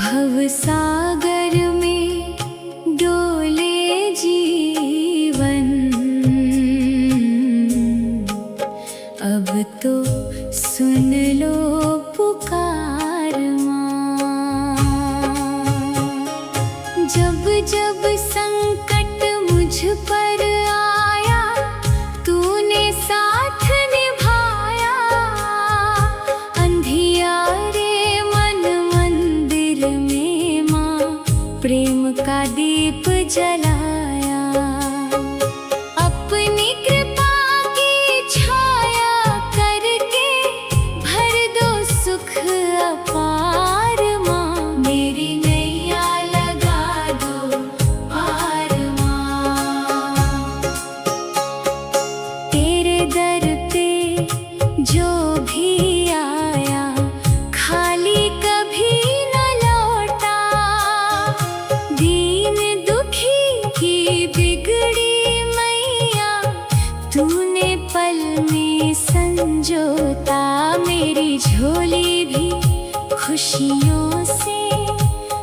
भवसागर में डोले जीवन, अब तो सुन लो पुकार माँ। जब जब संकट मुझ पर आया, तूने साथ निभाया। अंधियारे मन मंदिर में माँ, प्रेम का दीप जलाया। अपनी कृपा की छाया करके भर दो सुख अपार माँ। मेरी नैया लगा दो पार माँ। तेरे दर पे जो भी आया, खाली कभी न लौटा। दीन दुखी की बिगड़ी मैया, तूने पल में संजोता। मेरी झोली भी खुशियों से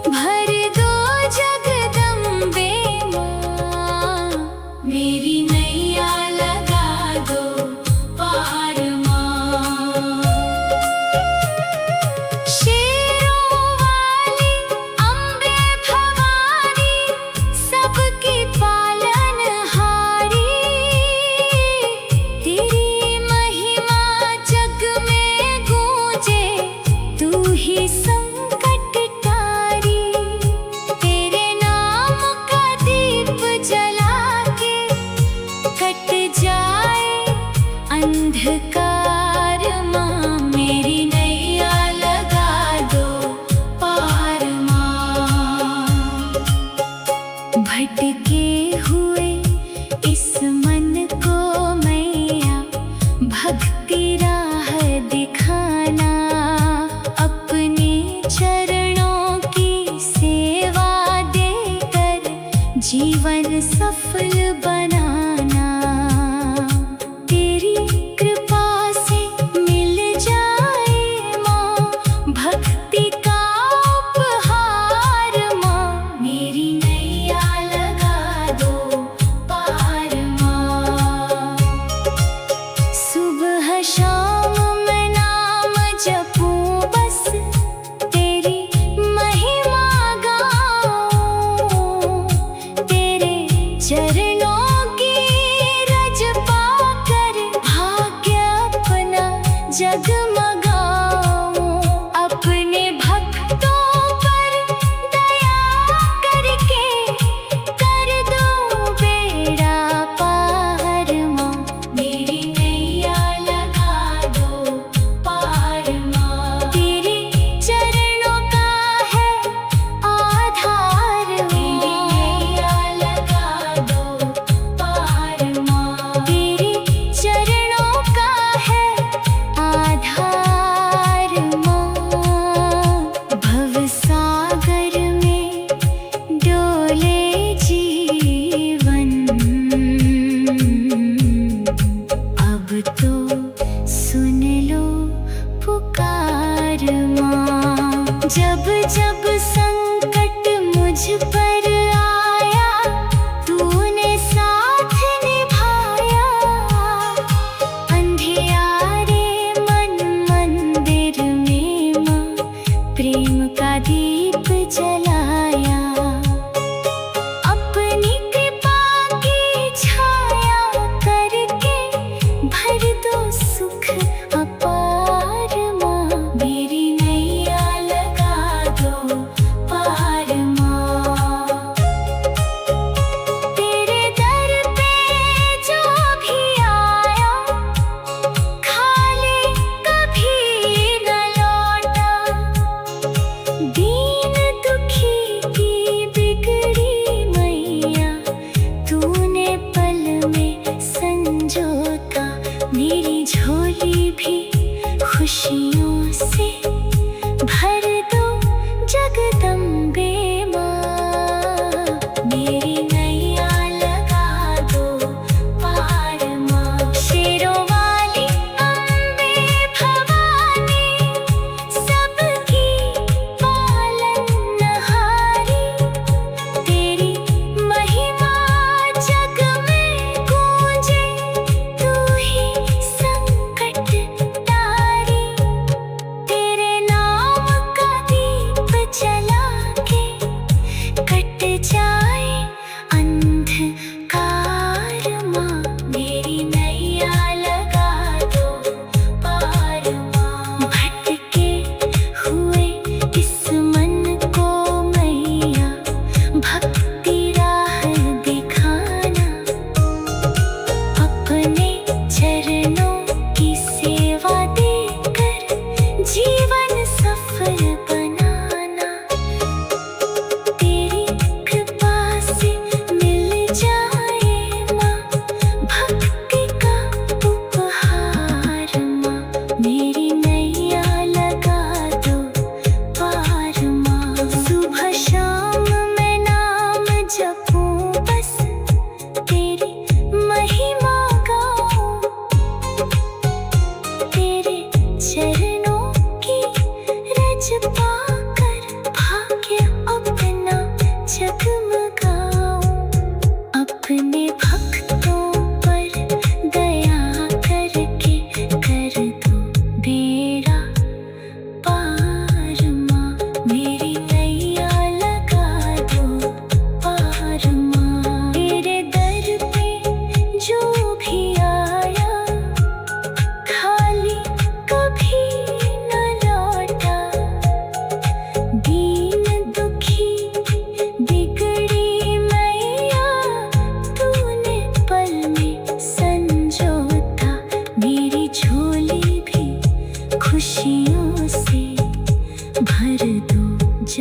भर दो जगदम्बे माँ। मेरी नैया लगा दो पार माँ। शेरों वाली अम्बे भवानी, सबकी पालनहारी। तेरी महिमा जग में गूंजे, तू ही संकट टारी। तेरे नाम का दीप जला के कट जाए अंधकार माँ। मेरी नैया लगा दो पार माँ। भटके हुए इस मन को मैया, भक्ति राह दिखाना। अपने चरणों की सेवा देकर जीवन सफल बनाना। तेरी कृपा से मिल जाए माँ, भक्ति का उपहार माँ। मेरी नैया लगा दो पार माँ। सुबह शाम मैं नाम जपूं बस, तेरी महिमा गाऊं। तेरे चरणों की रज पाकर भाग्य अपना जगमगाऊं। अपने भक्तों पर दया करके कर दो बेड़ा पार माँ। मेरी नैया लगा दो पार माँ। तेरे चरणों का है आधार माँ। मेरी नैया लगा दो पार माँ। तेरे चरणों का है आधार माँ। भवसागर में डोले जीवन, अब तो सुन लो पुकार माँ। जब जब संकट मुझ पर आया, तूने साथ निभाया। अंधियारे मन मंदिर में माँ, प्रेम का दीप जलाया। अपनी कृपा की छाया करके भर दो सुख अपार माँ। मेरी नैया लगा दो पार माँ।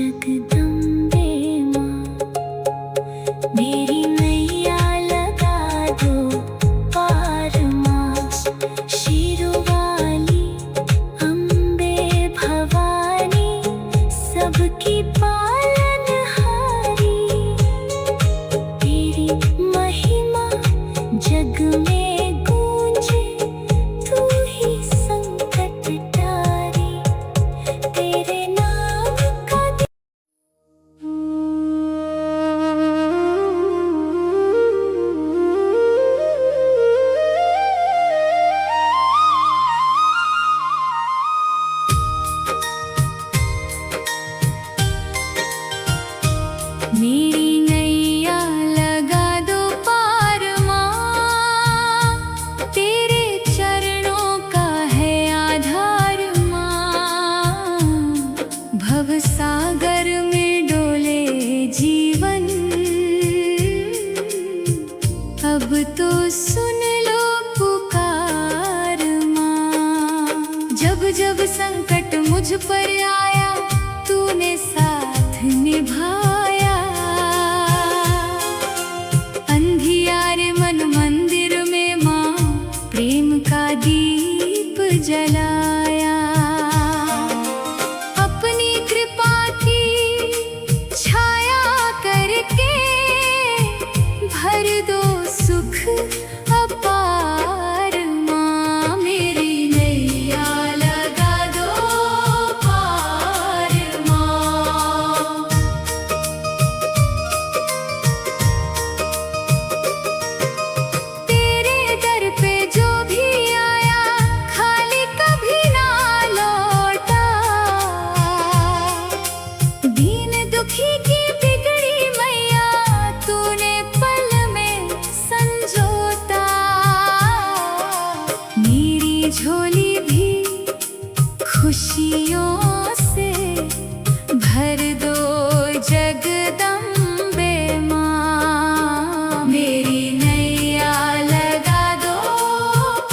जगदम्बे माँ, मेरी नैया लगा दो पार माँ। शिरोवाली अम्बे भवानी, सबकी पालनहारी, तेरी महिमा जग में गूंजे, तू ही संकट टारी, तेरे नाम का मेरी नैया लगा दो पार माँ, तेरे चरणों का है आधार माँ। भवसागर में डोले जीवन, अब तो सुन लो पुकार माँ। जब जब संकट मुझ पर आया, तूने साथ निभाया। अंधियारे मन मंदिर में माँ, प्रेम का दीप जलाया। अपनी कृपा की छाया करके भर दो सुख अपार माँ। मेरी नैया लगा दो पार माँ। तेरे दर पे जो भी आया, खाली कभी ना लौटा। दीन दुखी की बिगड़ी मैया, तूने पल में संजोता। मेरी झोली भी खुशियों से भर दो जगदम्बे माँ। मेरी नैया लगा दो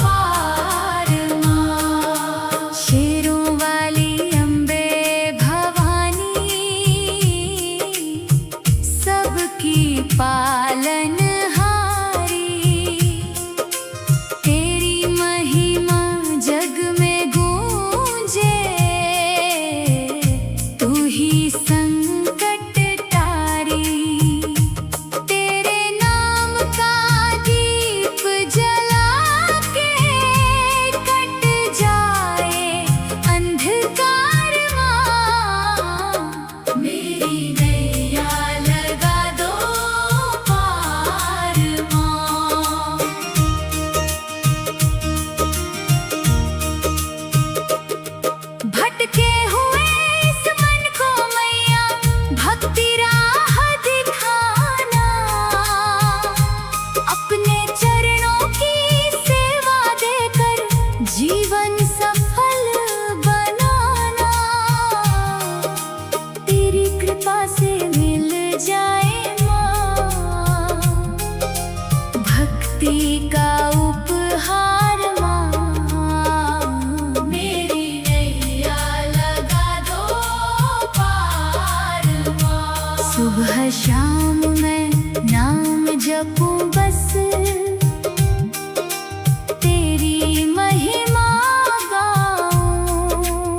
पार माँ। शेरों वाली अम्बे भवानी, सबकी पालनहारी, तेरी महिमा जग में गूंजे, तू ही संकट टारी, तेरे नाम का दीप जला के कट जाए अंधकार माँ। मेरी नैया लगा दो पार माँ। भटके हुए इस मन को मैया, भक्ति राह दिखाना। अपने चरणों की सेवा देकर जीवन सफल बनाना। तेरी कृपा से मिल जाए माँ, भक्ति का उपहार माँ। मेरी नैया लगा दो पार माँ। सुबह शाम मैं नाम जपूं बस, तेरी महिमा गाऊं।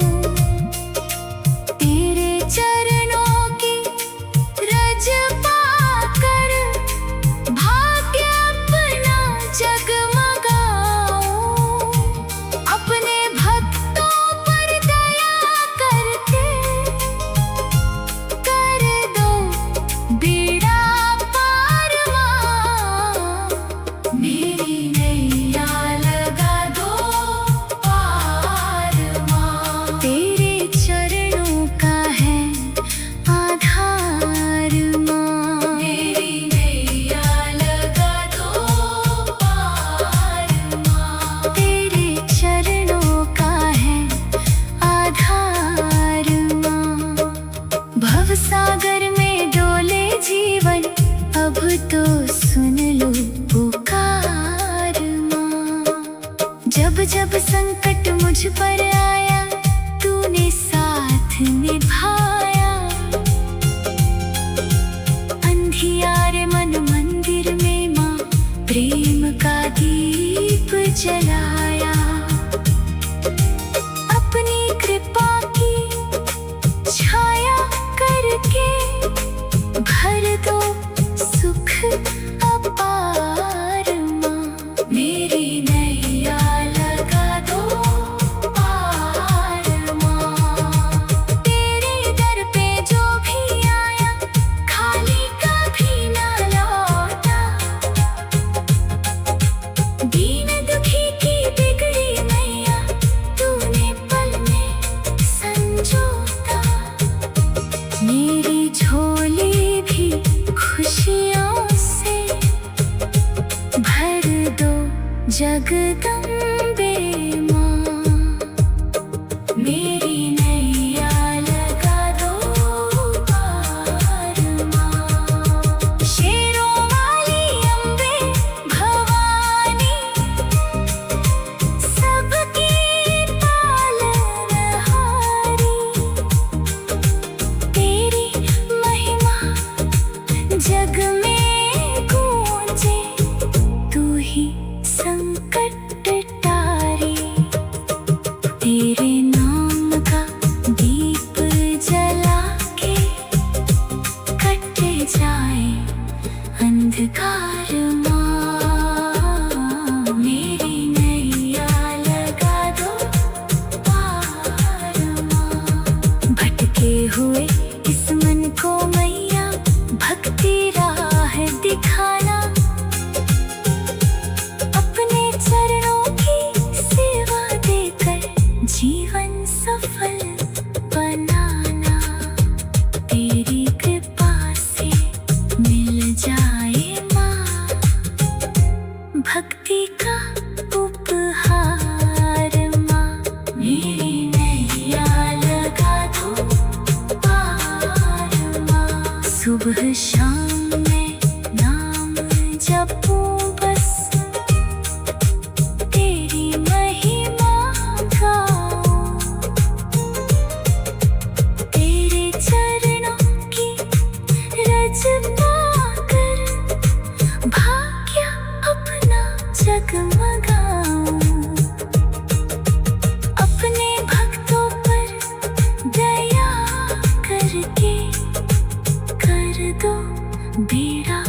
तेरे चरणों की रज पाकर भाग्य अपना जगमगाऊं। अपने भक्तों पर दया करके कर दो बेड़ा पार माँ। मेरी नैया लगा दो पार माँ। तेरे चरणों का है आधार माँ। मेरी नैया लगा दो पार माँ। तेरे चरणों का है आधार माँ। भवसागर में डोले जीवन, अब तो सुन लो पुकार माँ। जब जब संकट मुझ पर आया, तूने साथ निभाया। मेरी झोली भी खुशियों से भर दो जगदम्बे माँ। मेरी नैया लगा दो पार माँ। शेरों वाली अम्बे भवानी सबकी पालनहारी। तेरी महिमा जग में गूंजे, तू ही संकट टारी। तेरे नाम का दीप जला के कट जाए अंधकार माँ। मेरी नैया लगा दो पार माँ। भटके हुए इस मन को मैया भक्ति राह दिखाना। अपने चरणों की सेवा देकर जीवन सफल बनाना। तेरी कृपा से मिल जाए माँ भक्ति का उपहार माँ। मेरी नैया लगा दो पार माँ। सुबह शाम मैं नाम जपूं बस, तेरी महिमा गाऊं। तेरे चरणों की रज पाकर भाग्य अपना जगमगाऊं। अपने भक्तों पर दया करके कर दो बेड़ा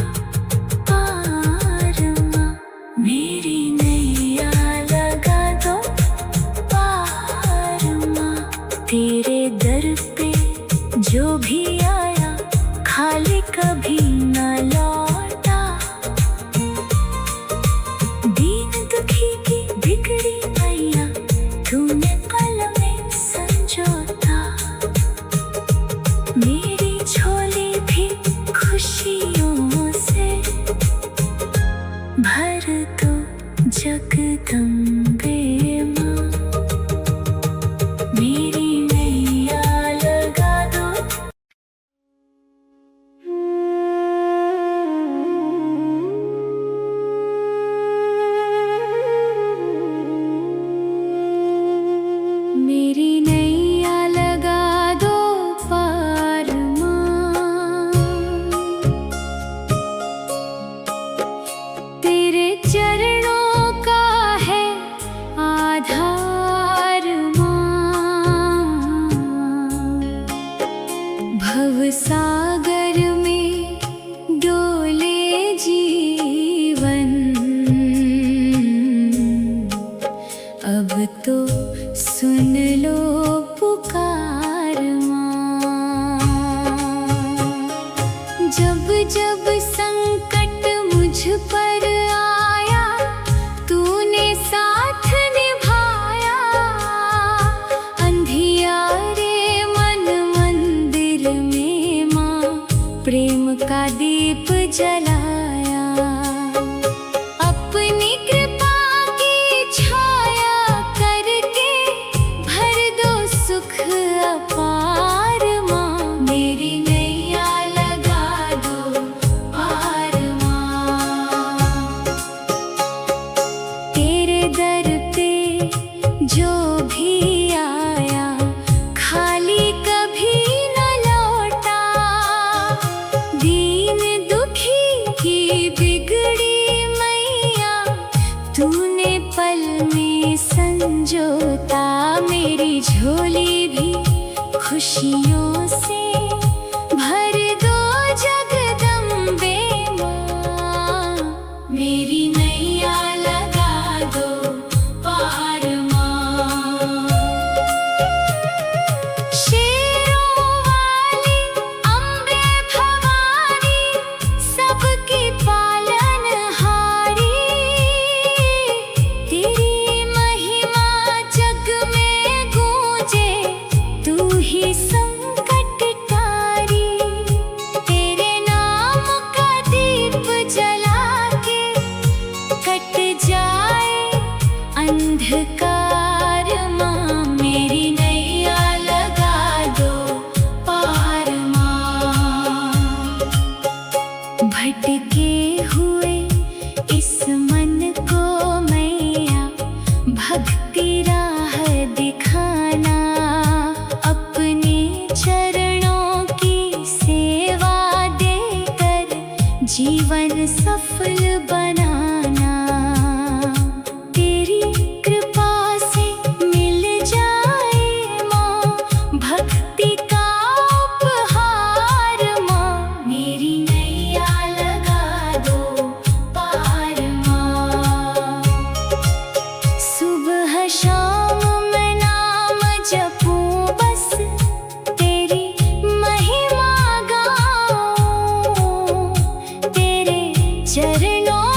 पार माँ। मेरी नैया लगा दो पार माँ। तेरे दर पे जो भी आया खाली कभी न लौटा। दीन दुखी की बिगड़ी मैया तूने पल में संजोता। मेरी झोली भी खुशियों से भर दो जगदम्बे माँ। मेरी नैया लगा दो। मेरी नैया लगा दो पार माँ। तेरे चरणों का है आधार माँ। भवसागर में डोले जीवन, अब तो सुन लो पुकार माँ। जब जब संकट मुझ पर आया तूने साथ निभाया। अंधियारे मन मंदिर में माँ प्रेम का दीप जलाया। अपनी कृपा की छाया करके भर दो सुख अपार माँ। मेरी नैया लगा दो पार माँ। तेरे दर पे जो भी आया खाली कभी न लौटा। दीन दुखी की बिगड़ी मैया तूने पल में संजोता। मेरी झोली भी खुशियों से भर दो जगदम्बे माँ। मेरी नैया लगा दो पार माँ। शेरों वाली अम्बे भवानी सबकी पालनहारी। तेरी महिमा जग में गूंजे, तू ही संग भटके हुए इस मन को मैया भक्ति राह दिखाना, अपने चरणों की सेवा देकर जीवन सफल बनाना। तेरी कृपा से मिल जाए माँ भक्ति का उपहार, माँ मेरी नैया लगा दो पार माँ। सुबह शाम मैं नाम जपूं बस, तेरी महिमा गाऊं, तेरे चरणों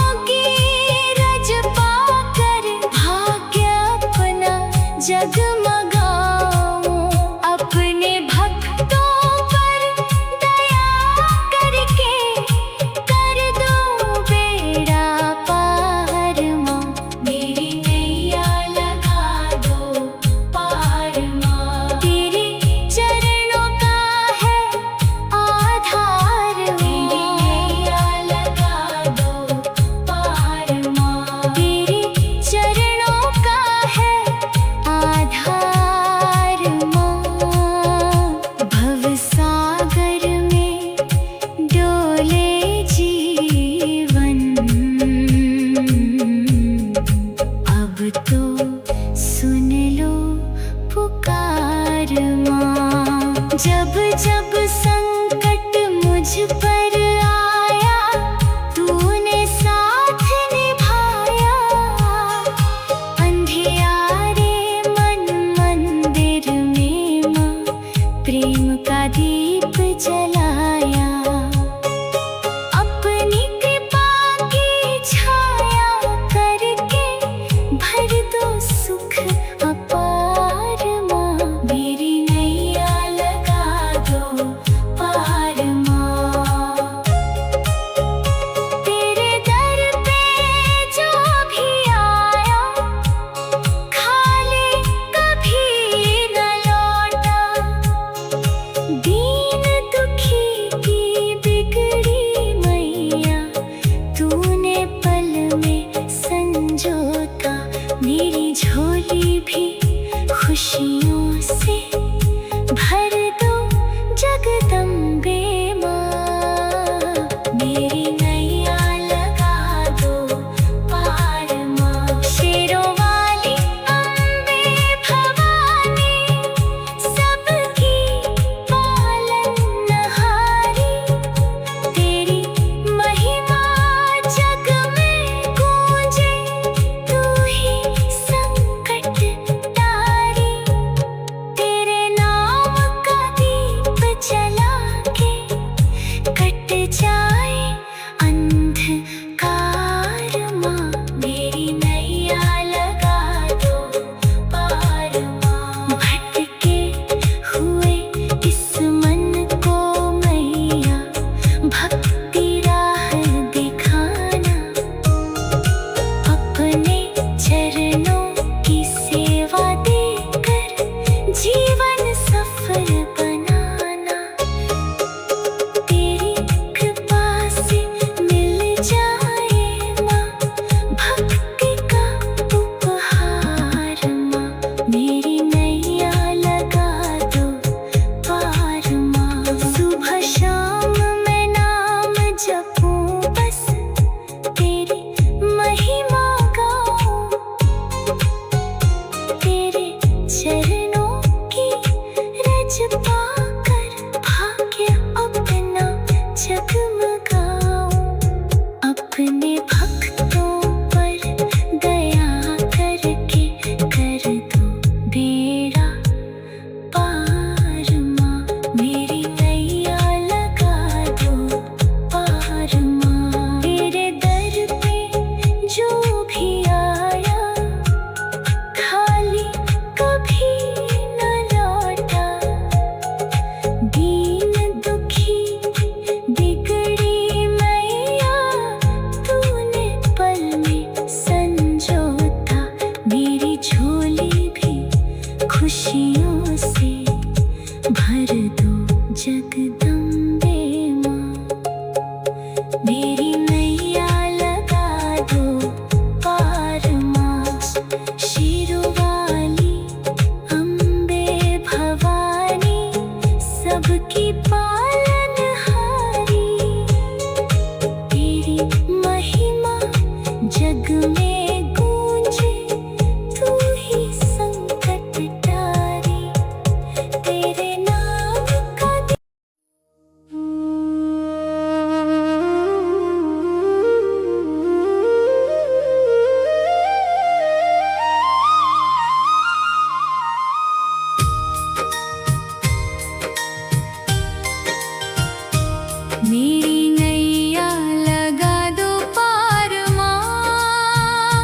मेरी नैया लगा दो पार माँ,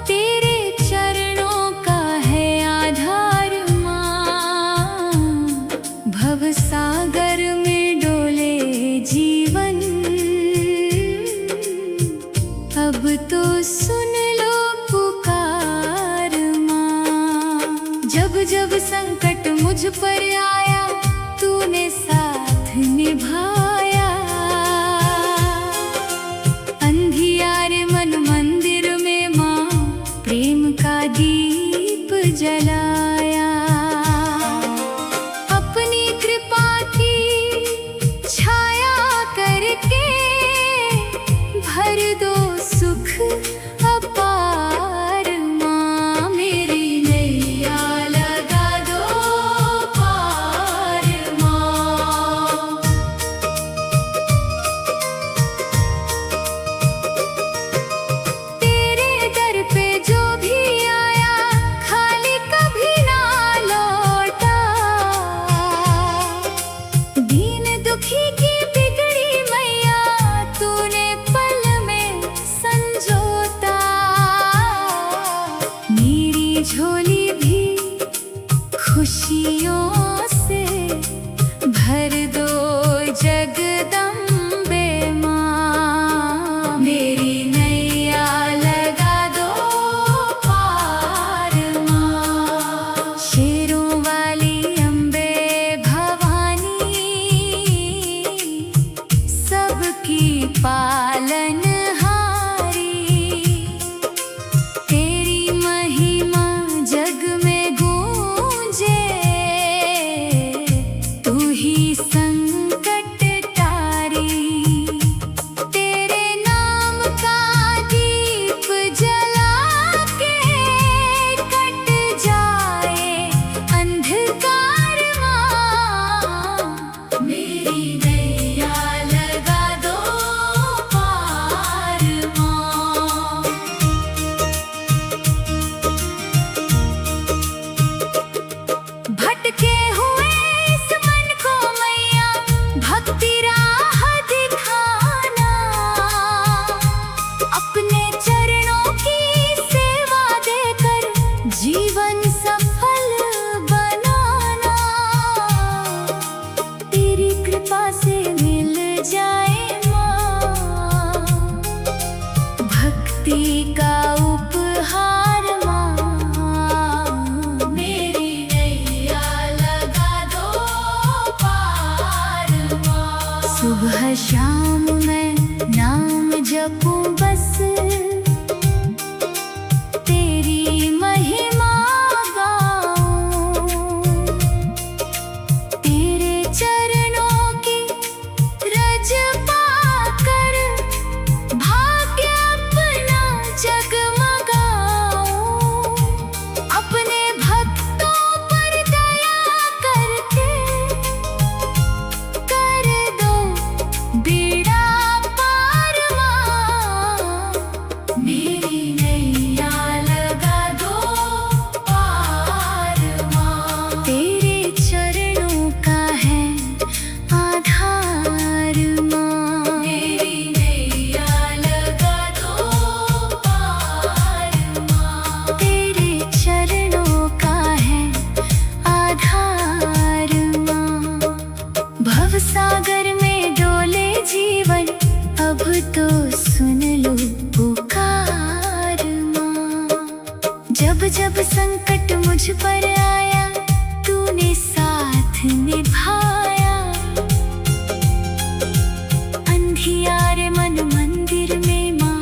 तेरे चरणों का है आधार माँ। भव सागर में डोले जीवन, अब तो सुन लो पुकार माँ। जब जब संकट मुझ पर आया, तूने साथ निभाया। अंधियारे मन मंदिर में माँ, प्रेम का दीप जलाया। अपनी कृपा की छाया करके भर दो सुख अपार माँ। मेरी नैया लगा दो पार माँ। तेरे दर पे जो भी आया, खाली कभी ना लौटा। दीन दुखी की बिगड़ी मैया, तूने पल में संजोता। मेरी झोली भी खुशियों से भर दो जगदम्बे माँ। मेरी नैया लगा दो पार माँ। शेरों वाली अम्बे भवानी, सबकी पालन तेरी महिमा जग में गूंजे। तू ही संकट टारी, तेरे नाम का दीप जला के कट जाए अंधकार माँ। मेरी नैया लगा दो पार माँ। भटके हुए इस मन को मैया, भक्ति राह दिखाना। अपने चरणों की सेवा देकर जीवन सफल बनाना। तेरी कृपा से मिल जाए माँ, भक्ति का उपहार माँ। मेरी नैया लगा दो पार माँ। सुबह शाम मैं नाम जपूं बस, तेरी महिमा गाऊं। तेरे चरणों की रज पाकर भाग्य अपना जगमगाऊं। अपने भक्तों पर दया करके कर दो बेड़ा पार माँ। मेरी नैया लगा दो पार माँ। तेरे चरणों का है आधार माँ। मेरी नैया लगा दो पार माँ। तेरे चरणों का है आधार माँ। भव सागर में डोले जीवन, अब तो सुन लो पुकार माँ। जब जब संकट मुझ पर आया, तूने साथ निभाया। अंधियारे मन मंदिर में माँ,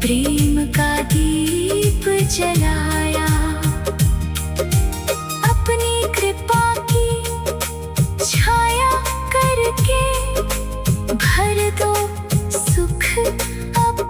प्रेम का दीप जलाया। अपनी कृपा की छाया करके भर दो सुख अब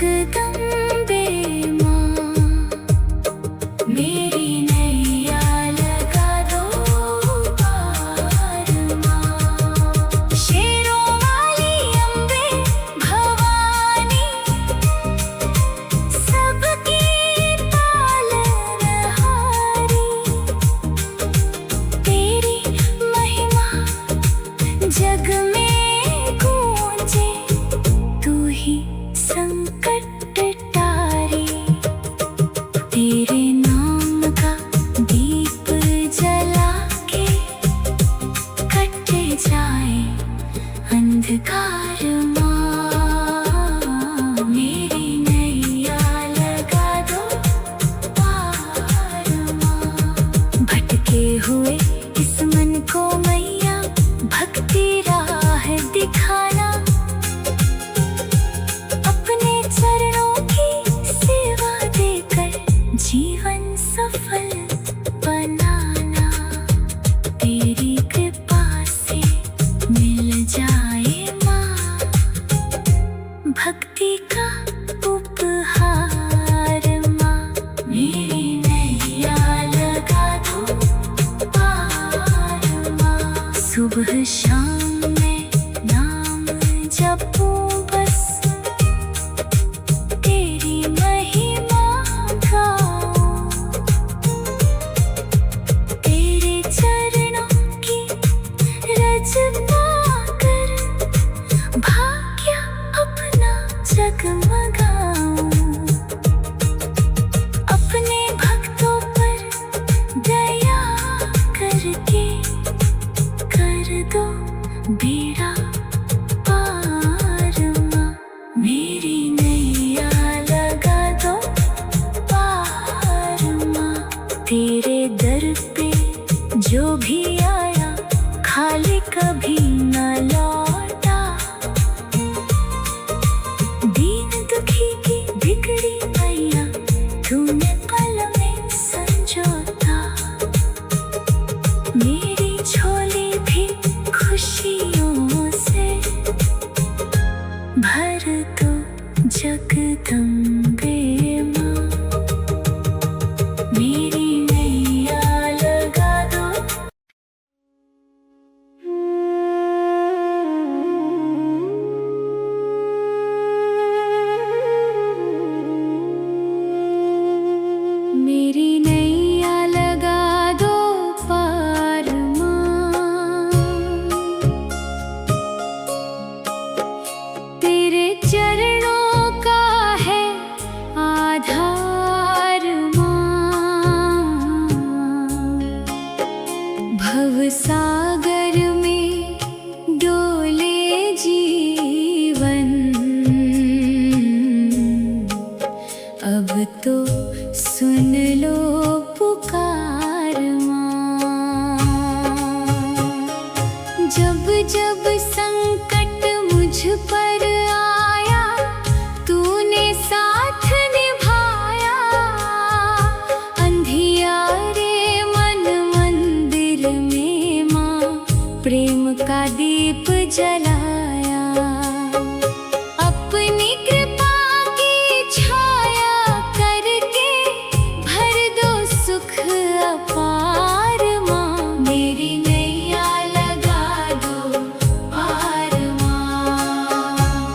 जगदम्बे माँ, मेरी नैया लगा दो पार माँ। शेरों वाली अम्बे भवानी, सबकी पालनहारी, तेरी महिमा जग में गूंजे, तू ही संकट टारी। तेरे नाम का दीप जला के कट जाए अंधकार माँ, मेरी नैया लगा दो पार माँ। भटके हुए इस मन को मैया भक्ति राह दिखाना, अपने चरणों की सेवा देकर जीवन सफल बनाना। तेरी कृपा से मिल जाए माँ भक्ति का उपहार माँ, मेरी नैया लगा दो पार माँ। सुबह शाम में नाम जपूं बस, तेरी महिमा गाऊं, तेरे चरणों की रज पाकर भाग्य अपना जगमगाऊं। अपने भक्तों पर दया करके कर दो बेड़ा पार माँ, मेरी नैया लगा दो पार माँ। तेरे दर पे जो भी आया खाली कभी न लौटा, दीन दुखी की बिगड़ी मैया तूने पल में संजोता। मेरी झोली भी खुशियों से भर दो जगदम्बे माँ, मेरी नैया लगा दो। मेरी नैया लगा दो पार माँ, तेरे चरणों का है आधार माँ। भवसागर में डोले जीवन, अब तो सुन लो पुकार माँ। जब जब संकट मुझ पर आया, तूने साथ निभाया। अंधियारे मन मंदिर में माँ प्रेम का दीप जलाया। अपनी कृपा की छाया करके भर दो सुख अपार माँ, मेरी नैया लगा दो पार माँ।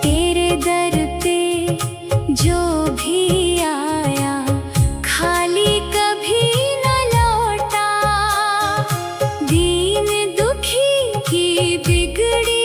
तेरे दर पे जो भी आया खाली कभी न लौटा, दीन दुखी की बिगड़ी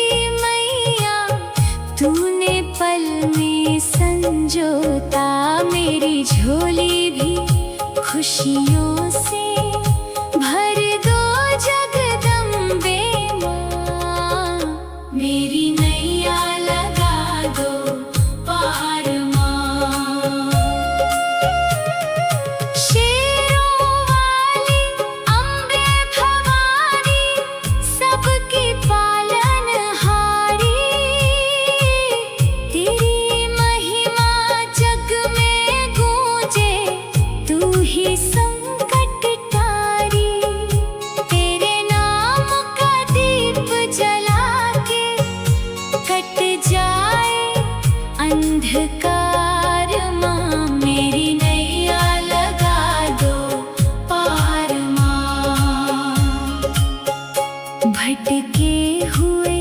भटके हुए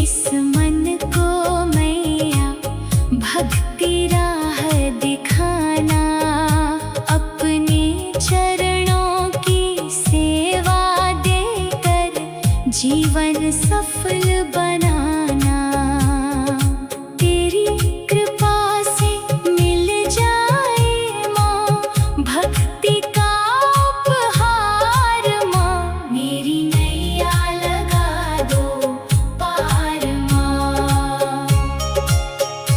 इस मन को मैया भक्ति राह दिखाना, अपने चरणों की सेवा देकर जीवन सफल बनाना। तेरी कृपा से मिल जाए माँ भक्ति का उपहार, माँ मेरी नैया लगा दो पार माँ।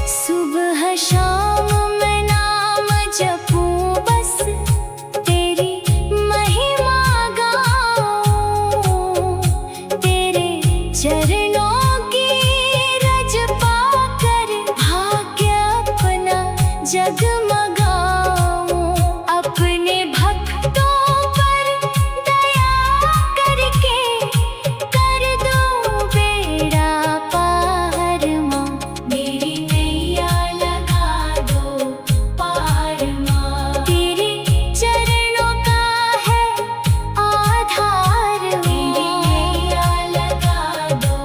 सुबह शाम मैं नाम जपूं बस तेरी महिमा गाऊं, तेरे चरणों की रज पाकर भाग्य अपना जगमगाऊं। अपने भक्तों पर दया करके कर दो बेड़ा पार माँ, मेरी नैया लगा दो पार माँ। तेरे चरणों का है आधार, मेरी नैया लगा दो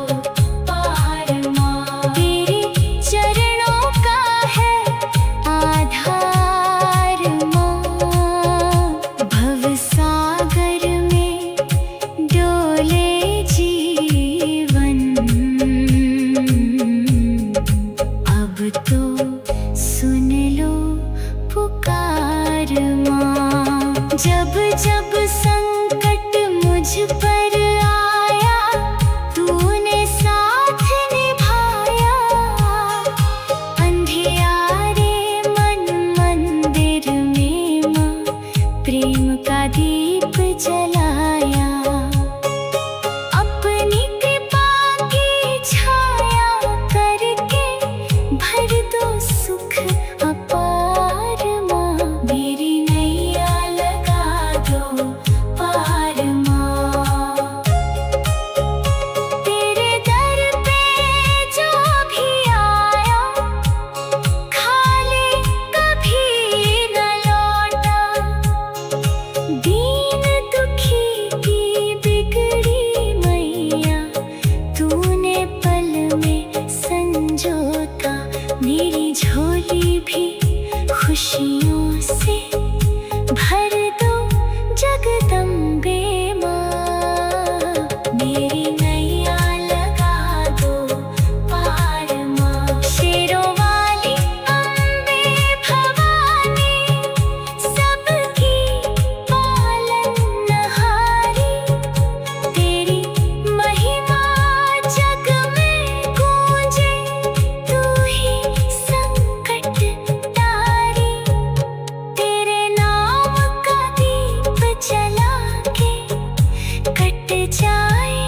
पार माँ। तेरे चरणों का है आधार माँ। भवसागर में डोले जीवन, अब तो सुन लो पुकार माँ। जब जब संकट मुझ पर आया तूने साथ निभाया, अंधियारे मन मंदिर में माँ प्रेम का दीप जलाया। अपनी कृपा की छाया करके भर दो सुख अपार माँ, मेरी नैया लगा दो पार माँ। तेरे दर पे जो भी आया खाली कभी न लौटा, दीन दुखी की बिगड़ी मैया तूने पल में संजोता। मेरी झोली भी खुशियों से भर दो जगदम्बे माँ, मेरी नैया लगा दो पार माँ। शेरों वाली अम्बे भवानी सबकी पालनहारी, तेरी महिमा जग में गूंजे तू ही संकट तारी। तेरे नाम का दीप जला के कट जाए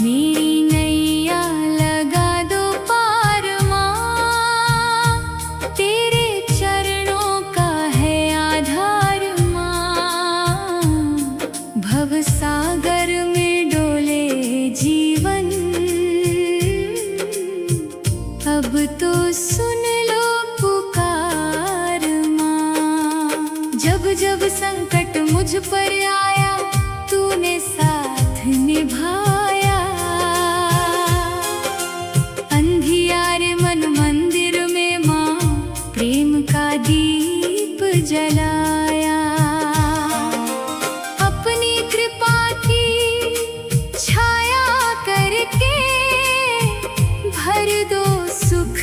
मेरी नैया लगा दो पार माँ, तेरे चरणों का है आधार माँ। भव सागर में डोले जीवन, अब तो सुन लो पुकार माँ। जब जब संकट मुझ पर आया, तूने साथ निभाया। अंधियारे मन मंदिर में माँ, प्रेम का दीप जलाया। अपनी कृपा की छाया करके भर दो सुख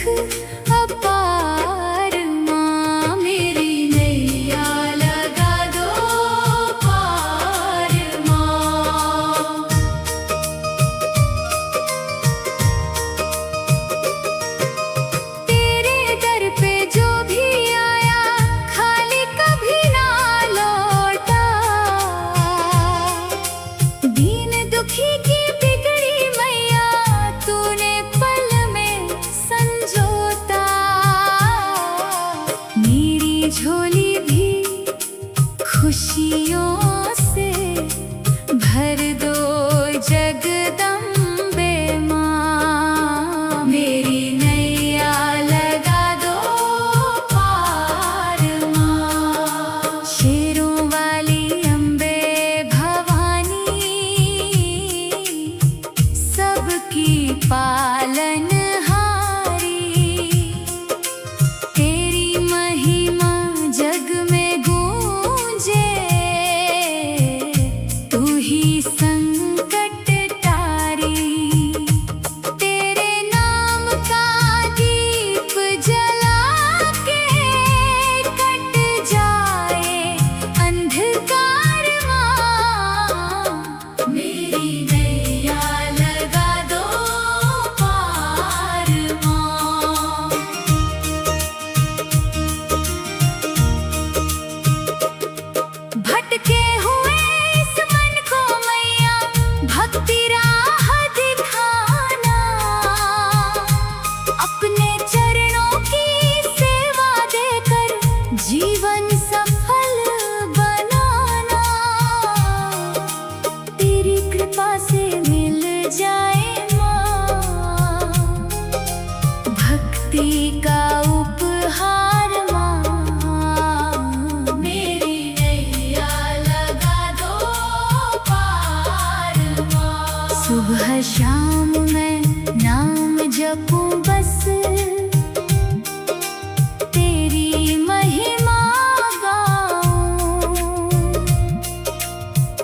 अपार माँ। मेरी नैया लगा दो पार माँ। तेरे दर पे जो भी आया, खाली कभी ना लौटा। दीन दुखी की बिगड़ी मैया, तूने पल में संजोता। मेरी झोली भी खुशियों से भर दो जगदम्बे माँ। मेरी नैया लगा दो पार माँ। शेरों वाली अम्बे भवानी, सबकी पालन हारी। तेरी महिमा जग में गूंजे, तू ही संकट टारी। तेरे नाम का दीप जला के कट जाए अंधकार माँ। मेरी नैया लगा दो पार माँ। भटके हुए इस मन को मैया, भक्ति राह दिखाना। अपने चरणों की सेवा देकर जीवन सफल बनाना। तेरी कृपा से मिल जाए माँ, भक्ति का उपहार माँ। मेरी नैया लगा दो पार माँ। सुबह शाम मैं नाम जपूं बस, तेरी महिमा गाऊं।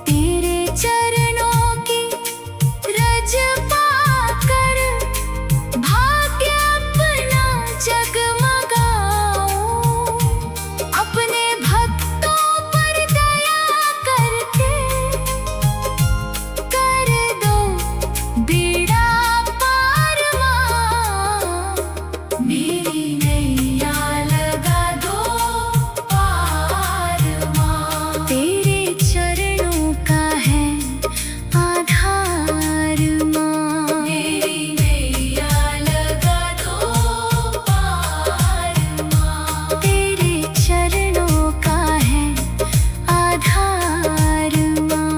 तेरे चरणों की रज पाकर भाग्य अपना जगमगाऊं। अपने भक्तों पर दया करके कर दो बेड़ा पार माँ। मेरी नैया लगा दो पार माँ। तेरे चरणों का है आधार माँ। मेरी नैया लगा दो पार माँ। तेरे चरणों का है आधार माँ।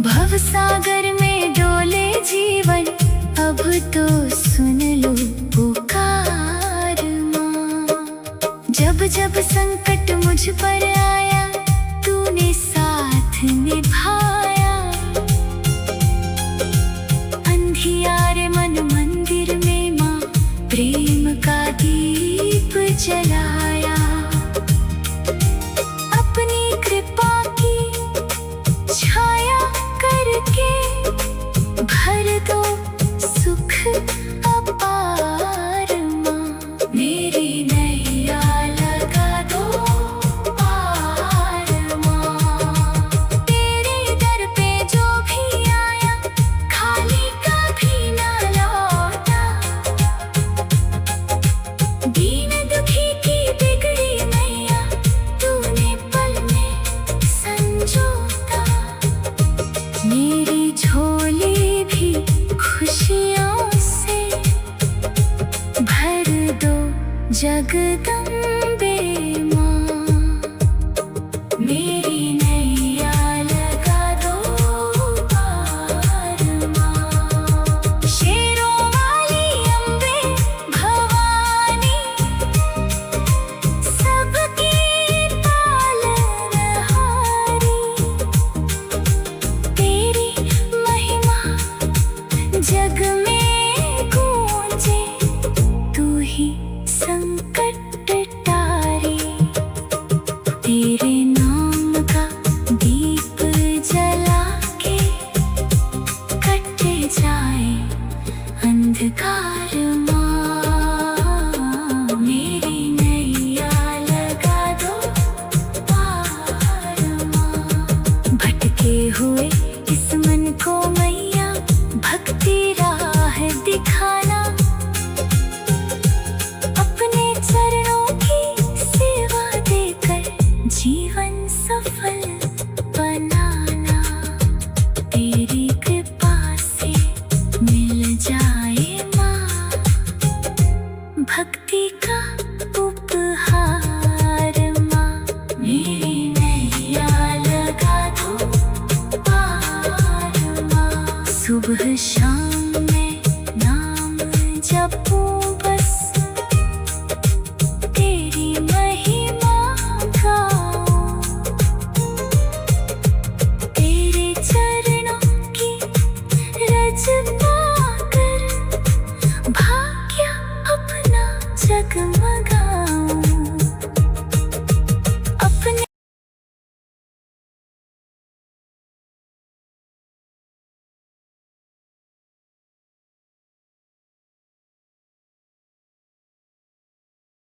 भव सागर में डोले जीवन, अब तो सुन लो पुकार माँ। जब जब संकट मुझ पर आया, तूने साथ निभाया। अंधियारे मन मंदिर में माँ, प्रेम का दीप जलाया। अपनी कृपा की छाया करके भर दो सुख अपार माँ। मेरी नैया लगा दो पार माँ। तेरे दर पे जो भी आया, खाली कभी ना लौटा। दीन दुखी की जगदम्बे माँ मेरी नैया लगा दो पार माँ। शेरों वाली अम्बे भवानी सबकी पालनहारी, तेरी महिमा जग में गूंजे, तू ही संकट टारी। तेरे नाम का दीप जला के कट जाए अंधकार माँ। मेरी नैया लगा दो पार माँ। भटके हुए इस मन को मैया भक्ति राह दिखाना, अपने चरणों की सेवा देकर जीवन सफल बनाना। तेरी कृपा से मिल जाए माँ भक्ति का उपहार माँ। मेरी नैया लगा दो पार माँ। सुबह शाम मैं नाम जपूं बस, तेरी महिमा गाऊं, तेरे चरणों की रज पाकर भाग्य अपना जगमगा।